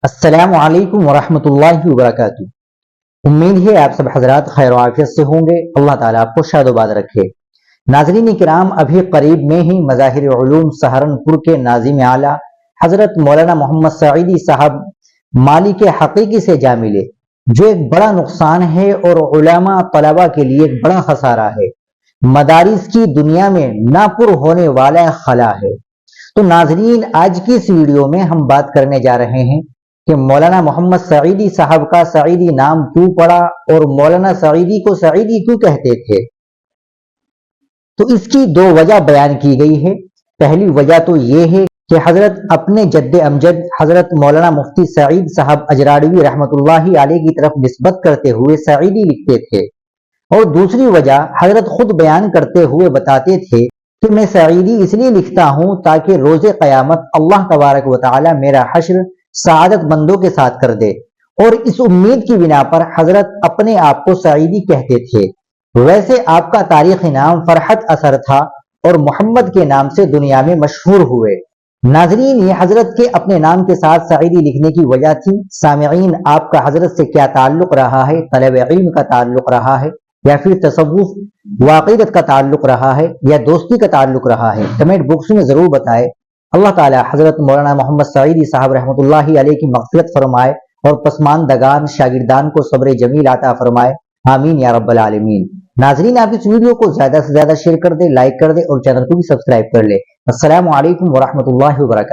السلام علیکم ورحمۃ اللہ وبرکاتہ۔ امید ہے آپ سب حضرات خیر و عافیت سے ہوں گے۔ اللہ تعالیٰ آپ کو شاد و باد رکھے۔ ناظرین کرام، ابھی قریب میں ہی مظاہر علوم سہارنپور کے ناظم اعلیٰ حضرت مولانا محمد سعیدی صاحب مالک حقیقی سے جا ملے، جو ایک بڑا نقصان ہے اور علماء طلباء کے لیے ایک بڑا خسارہ ہے۔ مدارس کی دنیا میں ناپر ہونے والا خلا ہے۔ تو ناظرین، آج کی اس ویڈیو میں ہم بات کرنے جا رہے ہیں کہ مولانا محمد سعیدی صاحب کا سعیدی نام کیوں پڑا اور مولانا سعیدی کو سعیدی کیوں کہتے تھے۔ تو اس کی دو وجہ بیان کی گئی ہے۔ پہلی وجہ تو یہ ہے کہ حضرت اپنے جد امجد حضرت مولانا مفتی سعید صاحب اجراڑوی رحمۃ اللہ علیہ کی طرف نسبت کرتے ہوئے سعیدی لکھتے تھے، اور دوسری وجہ حضرت خود بیان کرتے ہوئے بتاتے تھے کہ میں سعیدی اس لیے لکھتا ہوں تاکہ روز قیامت اللہ تبارک و تعالی میرا حشر سعادت مندوں کے ساتھ کر دے، اور اس امید کی بنا پر حضرت اپنے آپ کو سعیدی کہتے تھے۔ ویسے آپ کا تاریخی نام فرحت اثر تھا اور محمد کے نام سے دنیا میں مشہور ہوئے۔ ناظرین، یہ حضرت کے اپنے نام کے ساتھ سعیدی لکھنے کی وجہ تھی۔ سامعین، آپ کا حضرت سے کیا تعلق رہا ہے؟ طلب علم کا تعلق رہا ہے یا پھر تصوف واقعیت کا تعلق رہا ہے یا دوستی کا تعلق رہا ہے؟ کمنٹ باکس میں ضرور بتائیں۔ اللہ تعالی حضرت مولانا محمد سعیدی صاحب رحمۃ اللہ علیہ کی مغفرت فرمائے اور پسماندگان شاگردان کو صبر جمیل عطا فرمائے، آمین یا رب العالمین۔ ناظرین، آپ اس ویڈیو کو زیادہ سے زیادہ شیئر کر دیں، لائک کر دیں اور چینل کو بھی سبسکرائب کر لیں۔ السلام علیکم ورحمۃ اللہ وبرکاتہ۔